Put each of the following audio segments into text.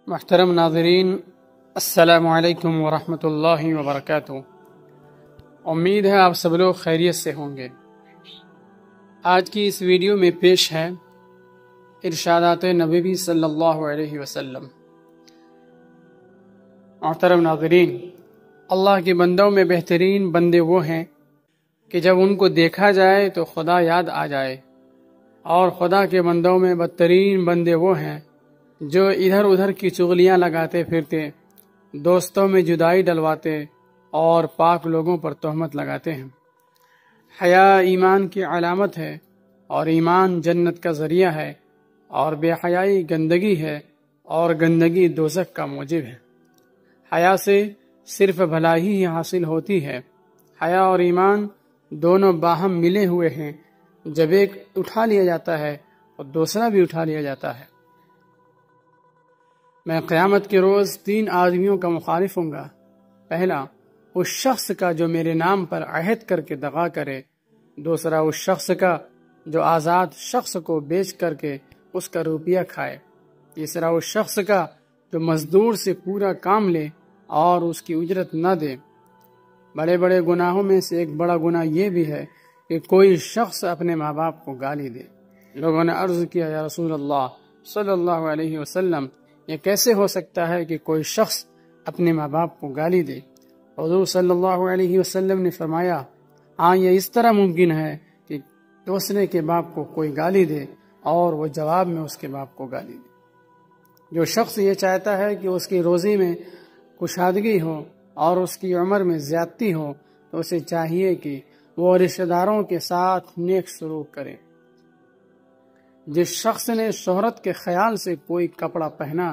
محترم ناظرین، السلام علیکم ورحمۃ اللہ وبرکاتہ۔ امید ہے آپ سب لوگ خیریت سے ہوں گے۔ آج کی اس ویڈیو میں پیش ہے ارشادات نبوی صلی اللہ علیہ وسلم۔ محترم ناظرین، اللہ کے بندوں میں بہترین بندے وہ ہیں کہ جب ان کو دیکھا جائے تو خدا یاد آ جائے، اور خدا کے بندوں میں بدترین بندے وہ ہیں جو ادھر ادھر کی چغلیاں لگاتے پھرتے، دوستوں میں جدائی ڈلواتے اور پاک لوگوں پر تہمت لگاتے ہیں۔ حیا ایمان کی علامت ہے، اور ایمان جنت کا ذریعہ ہے، اور بے حیائی گندگی ہے، اور گندگی دوزخ کا موجب ہے۔ حیا سے صرف بھلائی ہی حاصل ہوتی ہے۔ حیا اور ایمان دونوں باہم ملے ہوئے ہیں، جب ایک اٹھا لیا جاتا ہے اور دوسرا بھی اٹھا لیا جاتا ہے۔ میں قیامت کے روز 3 آدمیوں کا مخالف ہوں گا۔ پہلا، اس شخص کا جو میرے نام پر عہد کر کے دغا کرے۔ دوسرا، اس شخص کا جو آزاد شخص کو بیچ کر کے اس کا روپیہ کھائے۔ تیسرا، اس شخص کا جو مزدور سے پورا کام لے اور اس کی اجرت نہ دے۔ بڑے بڑے گناہوں میں سے ایک بڑا گناہ یہ بھی ہے کہ کوئی شخص اپنے ماں باپ کو گالی دے۔ لوگوں نے عرض کیا، یا رسول اللہ صلی اللہ علیہ وسلم، یہ کیسے ہو سکتا ہے کہ کوئی شخص اپنے ماں باپ کو گالی دے؟ حضور صلی اللہ علیہ وسلم نے فرمایا، ہاں، یہ اس طرح ممکن ہے کہ دوسرے کے باپ کو کوئی گالی دے اور وہ جواب میں اس کے باپ کو گالی دے۔ جو شخص یہ چاہتا ہے کہ اس کی روزی میں کشادگی ہو اور اس کی عمر میں زیادتی ہو، تو اسے چاہیے کہ وہ رشتہ داروں کے ساتھ نیک سلوک کرے۔ جس شخص نے شہرت کے خیال سے کوئی کپڑا پہنا،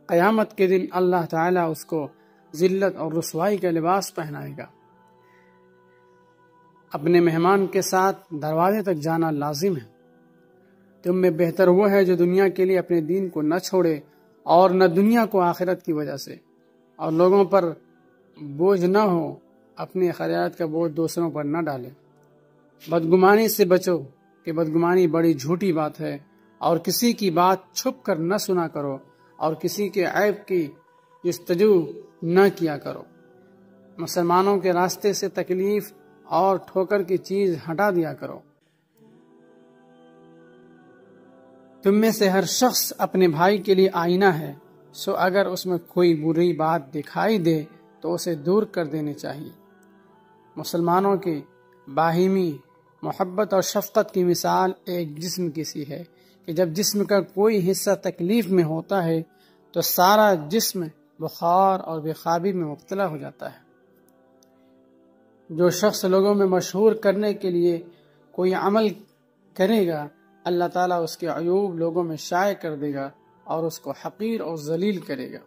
قیامت کے دن اللہ تعالیٰ اس کو ذلت اور رسوائی کا لباس پہنائے گا۔ اپنے مہمان کے ساتھ دروازے تک جانا لازم ہے۔ تم میں بہتر وہ ہے جو دنیا کے لیے اپنے دین کو نہ چھوڑے اور نہ دنیا کو آخرت کی وجہ سے، اور لوگوں پر بوجھ نہ ہو، اپنے خیرات کا بوجھ دوسروں پر نہ ڈالے۔ بدگمانی سے بچو کہ بدگمانی بڑی جھوٹی بات ہے، اور کسی کی بات چھپ کر نہ سنا کرو، اور کسی کے عیب کی جستجو نہ کیا کرو۔ مسلمانوں کے راستے سے تکلیف اور ٹھوکر کی چیز ہٹا دیا کرو۔ تم میں سے ہر شخص اپنے بھائی کے لیے آئینہ ہے، سو اگر اس میں کوئی بری بات دکھائی دے تو اسے دور کر دینے چاہیے۔ مسلمانوں کی باہمی محبت اور شفقت کی مثال ایک جسم کی سی ہے کہ جب جسم کا کوئی حصہ تکلیف میں ہوتا ہے تو سارا جسم بخار اور بے خوابی میں مبتلا ہو جاتا ہے۔ جو شخص لوگوں میں مشہور کرنے کے لیے کوئی عمل کرے گا، اللہ تعالیٰ اس کے عیوب لوگوں میں شائع کر دے گا اور اس کو حقیر اور ذلیل کرے گا۔